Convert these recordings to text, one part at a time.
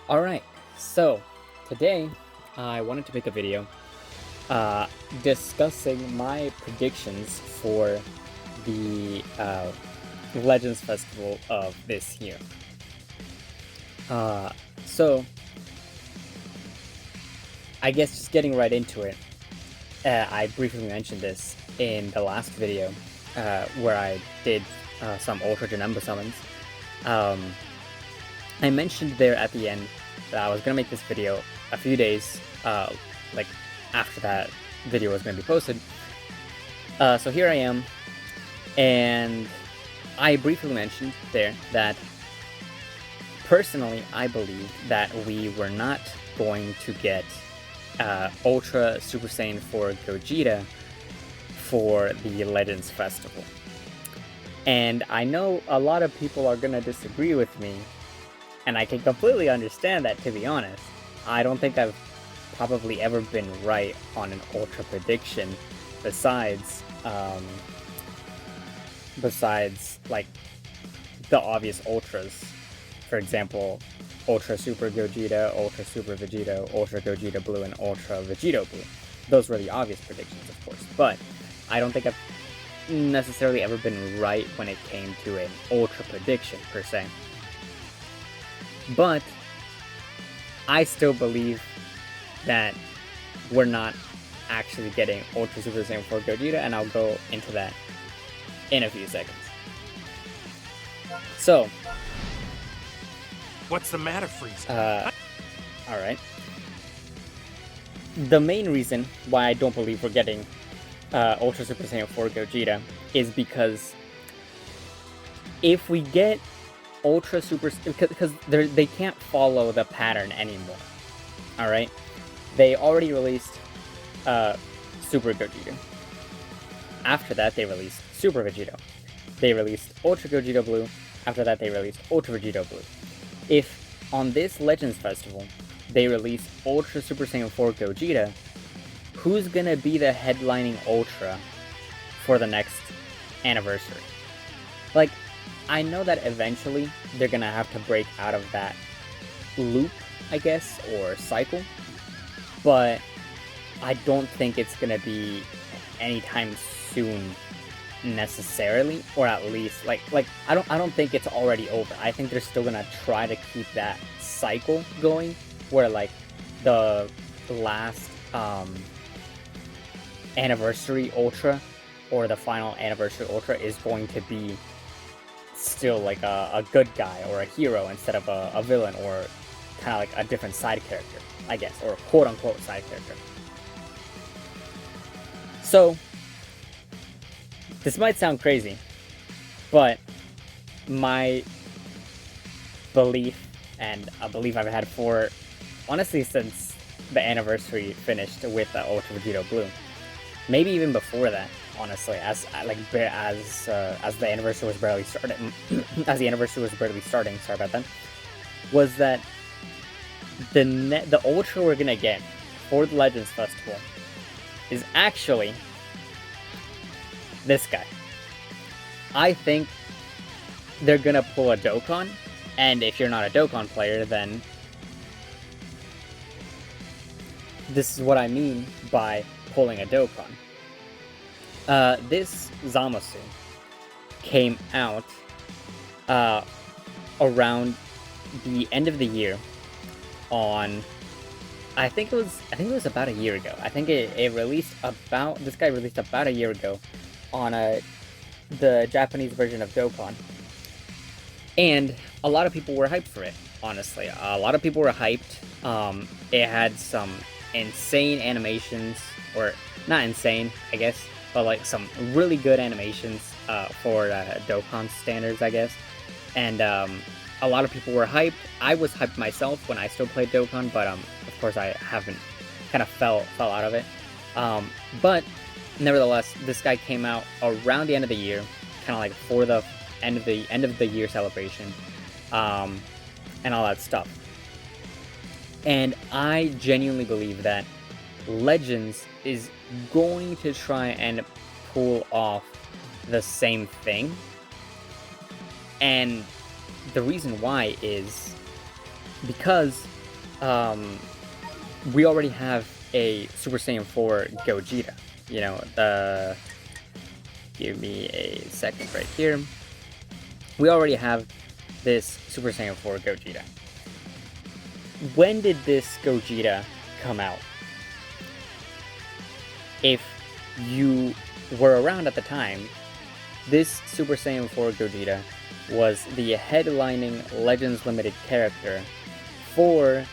Alright, so today I wanted to make a video discussing my predictions for the Legends Festival of this year. So I guess just getting right into it, I briefly mentioned this in the last video where I did some Ultra Janemba summons. I mentioned there at the end that I was going to make this video a few days like after that video was going to be posted. So here I am, and I briefly mentioned there that personally I believe that we were not going to get Ultra Super Saiyan 4 Gogeta for the Legends Festival. And I know a lot of people are going to disagree with me, and I can completely understand that, to be honest. I don't think I've probably ever been right on an Ultra prediction besides like the obvious Ultras. For example, Ultra Super Gogeta, Ultra Super Vegito, Ultra Gogeta Blue, and Ultra Vegito Blue. Those were the obvious predictions, of course, but I don't think I've necessarily ever been right when it came to an Ultra prediction, per se. But I still believe that we're not actually getting Ultra Super Saiyan 4 Gogeta, and I'll go into that in a few seconds. So, what's the matter, Frieza? Alright. The main reason why I don't believe we're getting Ultra Super Saiyan 4 Gogeta is because if we get Ultra Super, because they can't follow the pattern anymore. Alright? They already released Super Gogeta. After that, they released Super Vegito. They released Ultra Gogeta Blue. After that, they released Ultra Vegito Blue. If on this Legends Festival they release Ultra Super Saiyan 4 Gogeta, who's gonna be the headlining Ultra for the next anniversary? Like, I know that eventually they're gonna have to break out of that loop, I guess, or cycle, but I don't think it's gonna be anytime soon necessarily, or at least like I don't think it's already over. I think they're still gonna try to keep that cycle going, where like the last anniversary Ultra or the final anniversary Ultra is going to be still like a good guy or a hero instead of a villain, or kind of like a different side character, I guess, or quote-unquote side character. So this might sound crazy, but my belief, and a belief I've had for, honestly, since the anniversary finished with the Ultra Vegito Blue, maybe even before that, honestly, as the anniversary was barely starting, sorry about that, was that the Ultra we're gonna get for the Legends Festival is actually this guy. I think they're gonna pull a Dokkan, and if you're not a Dokkan player, then this is what I mean by pulling a Dokkan. This Zamasu came out around the end of the year on, I think it was about a year ago. I think this guy released about a year ago on the Japanese version of Dokkan. And a lot of people were hyped for it, honestly. A lot of people were hyped. It had some insane animations, or not insane, I guess, but like some really good animations for Dokkan standards, I guess. And a lot of people were hyped. I was hyped myself when I still played Dokkan, but of course I haven't, kind of fell out of it. But nevertheless, this guy came out around the end of the year, kind of like for the end of the year celebration, and all that stuff. And I genuinely believe that Legends is going to try and pull off the same thing. And the reason why is because we already have a Super Saiyan 4 Gogeta. You know, give me a second right here. We already have this Super Saiyan 4 Gogeta. When did this Gogeta come out? If you were around at the time, this Super Saiyan 4 Gogeta was the headlining Legends Limited character for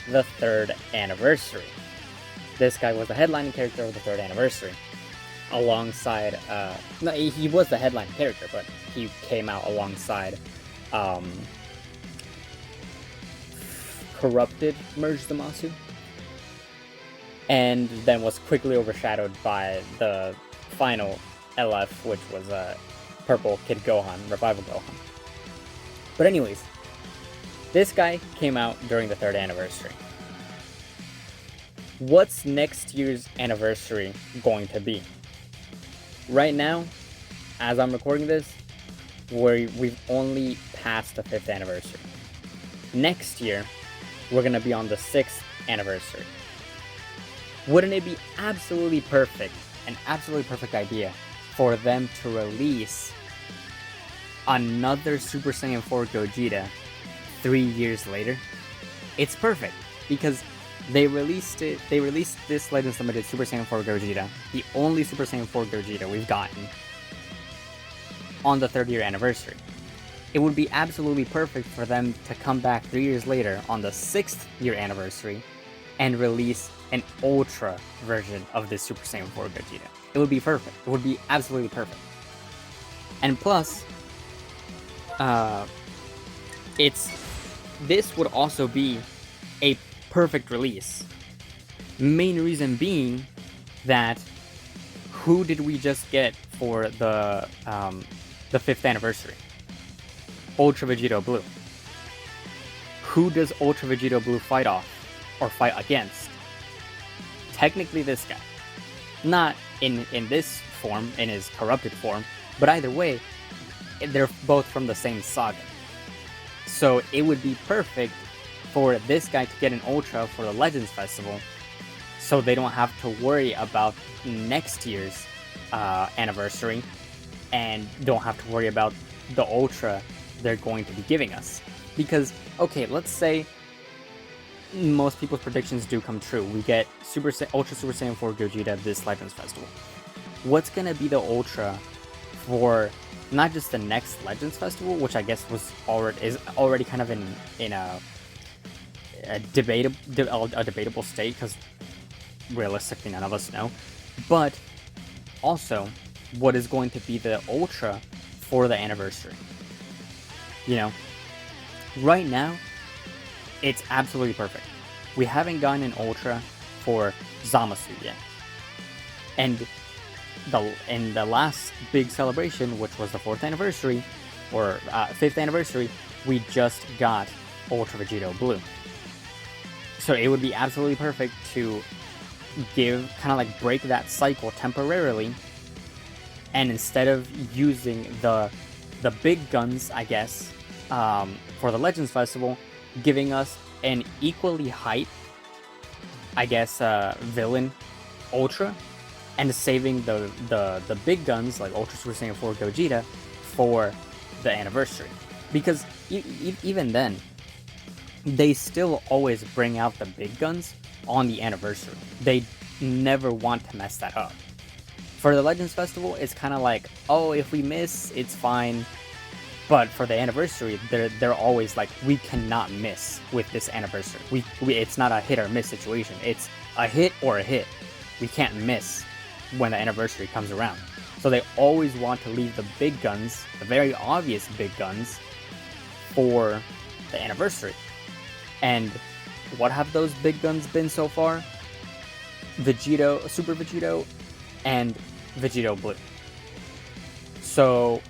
the 3rd anniversary. This guy was the headlining character of the 3rd anniversary. Alongside, no, he was the headlining character, but he came out alongside corrupted merged Zamasu, and then was quickly overshadowed by the final LF, which was Purple Kid Gohan, Revival Gohan. But anyways, this guy came out during the 3rd anniversary. What's next year's anniversary going to be? Right now, as I'm recording this, we've only passed the 5th anniversary. Next year, we're going to be on the 6th anniversary. Wouldn't it be absolutely perfect, an absolutely perfect idea, for them to release another Super Saiyan 4 Gogeta 3 years later? It's perfect, because they released this Legends Limited Super Saiyan 4 Gogeta, the only Super Saiyan 4 Gogeta we've gotten, on the 3rd year anniversary. It would be absolutely perfect for them to come back 3 years later on the 6th year anniversary and release an Ultra version of this Super Saiyan 4 Gogeta. It would be perfect. It would be absolutely perfect. And plus, this would also be a perfect release. Main reason being that who did we just get for the 5th anniversary? Ultra Vegito Blue. Who does Ultra Vegito Blue fight off or fight against? Technically this guy. Not in this form, in his corrupted form, but either way, they're both from the same saga. So it would be perfect for this guy to get an Ultra for the Legends Festival, so they don't have to worry about next year's anniversary, and don't have to worry about the Ultra they're going to be giving us. Because, okay, let's say most people's predictions do come true. We get Ultra Super Saiyan 4 Gogeta this Legends Festival. What's gonna be the Ultra for not just the next Legends Festival, which I guess is already kind of in a debatable state, because realistically none of us know, but also what is going to be the Ultra for the anniversary. You know, right now it's absolutely perfect. We haven't gotten an Ultra for Zamasu yet, and in the last big celebration, which was the 4th anniversary or 5th anniversary, we just got Ultra Vegito Blue. So it would be absolutely perfect to break that cycle temporarily, and instead of using the big guns, I guess, for the Legends Festival, giving us an equally hype, I guess, villain Ultra, and saving the big guns like Ultra Super Saiyan 4 Gogeta for the anniversary. Because even then, they still always bring out the big guns on the anniversary. They never want to mess that up. For the Legends Festival, it's kind of like, oh, if we miss, it's fine. But for the anniversary, they're always like, we cannot miss with this anniversary. It's not a hit or miss situation. It's a hit or a hit. We can't miss when the anniversary comes around. So they always want to leave the big guns, the very obvious big guns, for the anniversary. And what have those big guns been so far? Vegito, Super Vegito, and Vegito Blue. So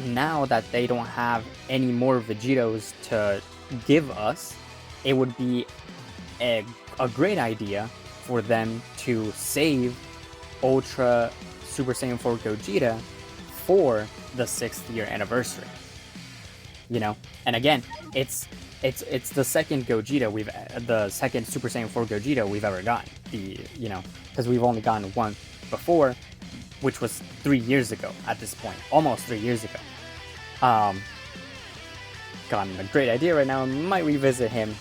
now that they don't have any more Vegetos to give us, it would be a great idea for them to save Ultra Super Saiyan 4 Gogeta for the 6th year anniversary. You know, and again, it's it's the second Gogeta the second Super Saiyan 4 Gogeta we've ever gotten. Because we've only gotten one before, which was 3 years ago at this point, almost 3 years ago. Gotten a great idea right now, and might revisit him,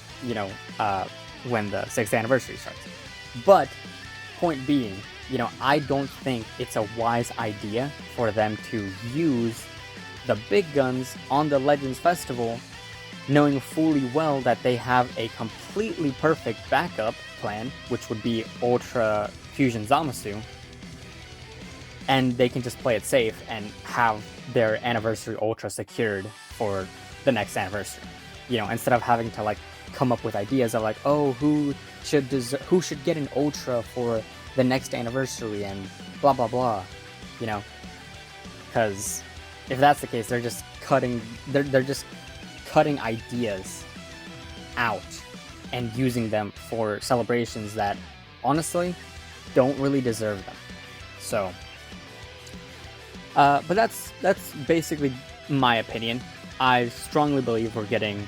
when the 6th anniversary starts. But point being, I don't think it's a wise idea for them to use the big guns on the Legends Festival, knowing fully well that they have a completely perfect backup plan, which would be Ultra Fusion Zamasu, and they can just play it safe and have their anniversary Ultra secured for the next anniversary. Instead of having to like come up with ideas of like, oh, who should get an Ultra for the next anniversary and blah blah blah, because if that's the case, they're just cutting ideas out and using them for celebrations that honestly don't really deserve them. So but that's basically my opinion. I strongly believe we're getting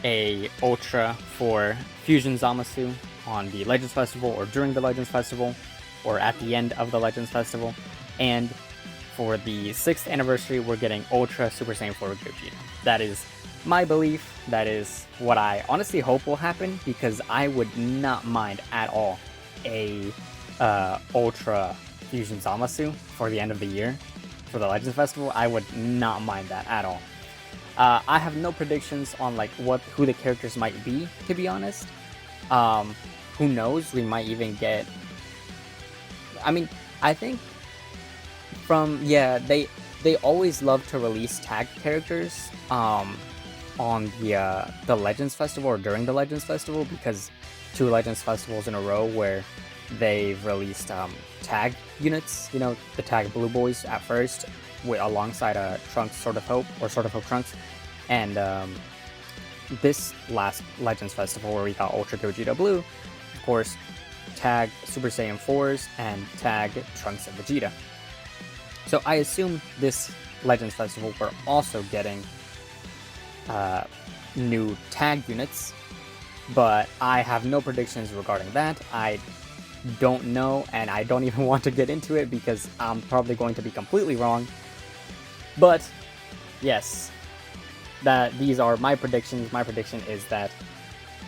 a Ultra for Fusion Zamasu on the Legends Festival, or during the Legends Festival, or at the end of the Legends Festival. And for the 6th anniversary, we're getting Ultra Super Saiyan 4 Gogeta. That is my belief. That is what I honestly hope will happen, because I would not mind at all a Ultra Fusion Zamasu for the end of the year for the Legends Festival. I would not mind that at all. I have no predictions on like who the characters might be, to be honest. Who knows? We might even get. I mean, I think they always love to release tag characters on the Legends Festival or during the Legends Festival, because 2 Legends Festivals in a row where they've released tag units, the tag Blue Boys at first, alongside Trunks Sword of Hope, or Sword of Hope Trunks, and this last Legends Festival where we got Ultra Gogeta Blue, of course, tag Super Saiyan 4s and tag Trunks and Vegeta. So I assume this Legends Festival we're also getting new tag units, but I have no predictions regarding that. I don't know, and I don't even want to get into it because I'm probably going to be completely wrong. But yes, these are my predictions. My prediction is that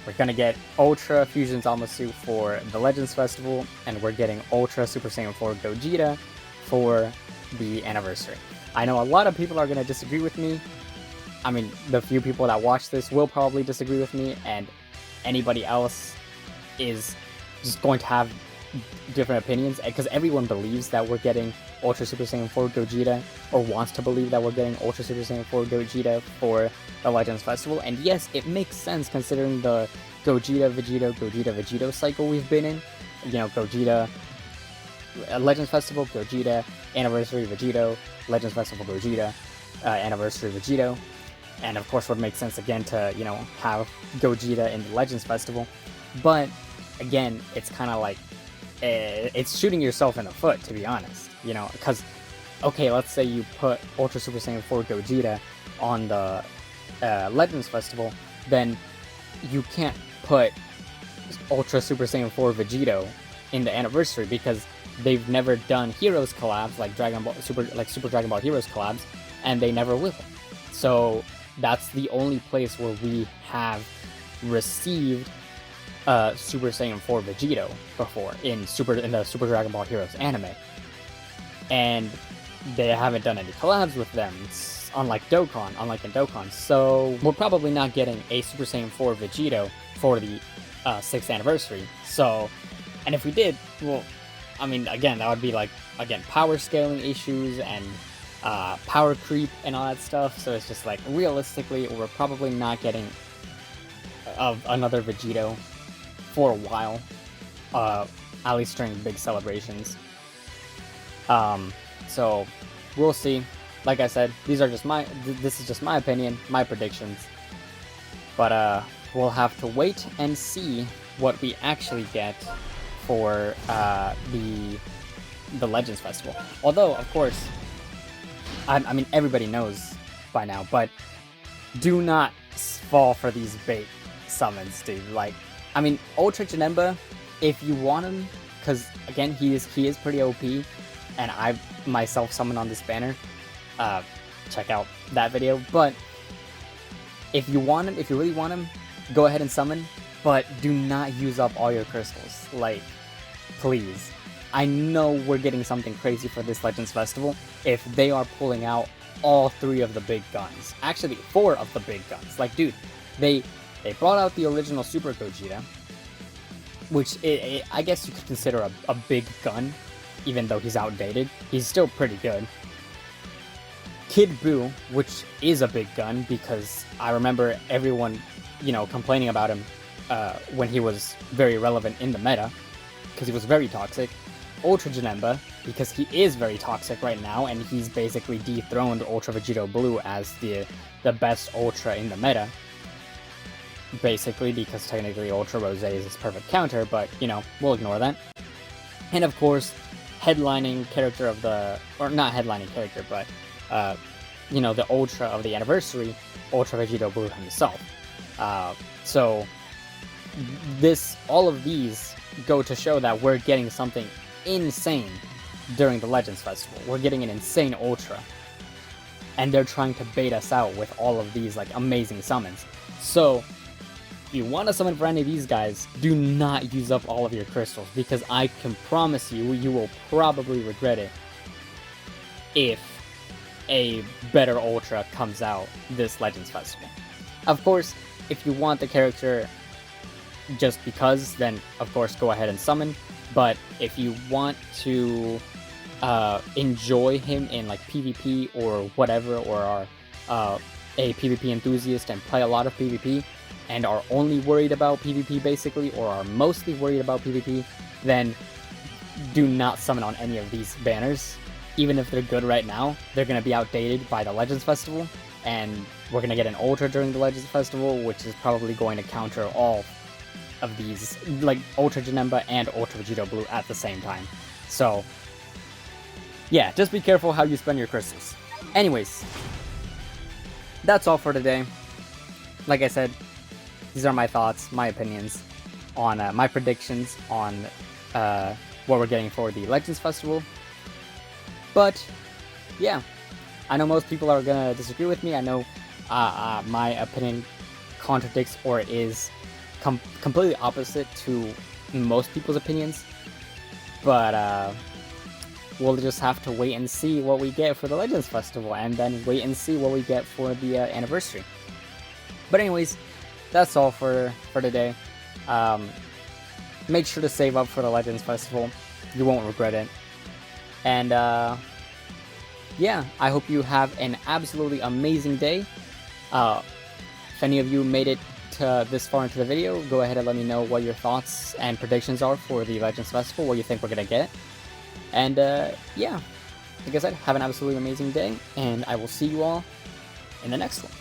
we're gonna get Ultra Fusion Zamasu for the Legends Festival, and we're getting Ultra Super Saiyan 4 Gogeta for the anniversary. I know a lot of people are gonna disagree with me. I mean, the few people that watch this will probably disagree with me, and anybody else is just going to have different opinions, because everyone believes that we're getting Ultra Super Saiyan 4 Gogeta, or wants to believe that we're getting Ultra Super Saiyan 4 Gogeta for the Legends Festival. And yes, it makes sense considering the Gogeta, Vegito cycle we've been in. Gogeta, Legends Festival, Gogeta, Anniversary, Vegito, Legends Festival, Gogeta, Anniversary, Vegito. And of course, it would make sense again to, have Gogeta in the Legends Festival. But again, it's kind of like, it's shooting yourself in the foot, to be honest. Because, okay, let's say you put Ultra Super Saiyan 4 Gogeta on the Legends Festival, then you can't put Ultra Super Saiyan 4 Vegito in the anniversary, because they've never done Heroes collabs like Super Dragon Ball Heroes collabs, and they never will. So that's the only place where we have received Super Saiyan 4 Vegito before in the Super Dragon Ball Heroes anime, and they haven't done any collabs with them, unlike in Dokkan. So we're probably not getting a Super Saiyan 4 Vegito for the 6th anniversary. So, and if we did, well, I mean, again, that would be like, again, power scaling issues and power creep and all that stuff. So it's just like, realistically, we're probably not getting another Vegito for a while, at least during big celebrations. So we'll see. Like I said, this is just my opinion, my predictions. But we'll have to wait and see what we actually get for the Legends Festival. Although, of course, I mean, everybody knows by now, but do not fall for these bait summons, dude. Like, I mean, Ultra Janemba, if you want him, because again, he is pretty OP, and I myself summon on this banner. Check out that video. But if you want him, if you really want him, go ahead and summon, but do not use up all your crystals. Like, please. I know we're getting something crazy for this Legends Festival if they are pulling out all 3 of the big guns. Actually, 4 of the big guns. Like, dude, they brought out the original Super Gogeta, which I guess you could consider a big gun, even though he's outdated. He's still pretty good. Kid Buu, which is a big gun, because I remember everyone, complaining about him when he was very relevant in the meta, because he was very toxic. Ultra Janemba, because he is very toxic right now, and he's basically dethroned Ultra Vegito Blue as the best Ultra in the meta. Basically, because technically Ultra Rose is his perfect counter, but, we'll ignore that. And of course, headlining character of the, or not headlining character, but, the Ultra of the anniversary, Ultra Vegito Blue himself. So, all of these go to show that we're getting something insane during the Legends Festival. We're getting an insane Ultra. And they're trying to bait us out with all of these, like, amazing summons. So, if you want to summon for any of these guys, do not use up all of your crystals, because I can promise you, you will probably regret it if a better Ultra comes out this Legends Festival. Of course, if you want the character just because, then of course go ahead and summon. But if you want to enjoy him in like PvP or whatever, or are a PvP enthusiast and play a lot of PvP and are only worried about PvP basically, or are mostly worried about PvP, then do not summon on any of these banners. Even if they're good right now, they're going to be outdated by the Legends Festival, and we're going to get an Ultra during the Legends Festival, which is probably going to counter all of these, like Ultra Janemba and Ultra Vegito Blue at the same time. So, yeah, just be careful how you spend your crystals. Anyways, that's all for today. Like I said, these are my thoughts, my opinions on my predictions on what we're getting for the Legends Festival. But, yeah, I know most people are going to disagree with me. I know my opinion contradicts or is completely opposite to most people's opinions. But we'll just have to wait and see what we get for the Legends Festival, and then wait and see what we get for the anniversary. But anyways, that's all for today. Make sure to save up for the Legends Festival. You won't regret it. And, yeah, I hope you have an absolutely amazing day. If any of you made it this far into the video, go ahead and let me know what your thoughts and predictions are for the Legends Festival, what you think we're going to get. And, yeah, like I said, have an absolutely amazing day, and I will see you all in the next one.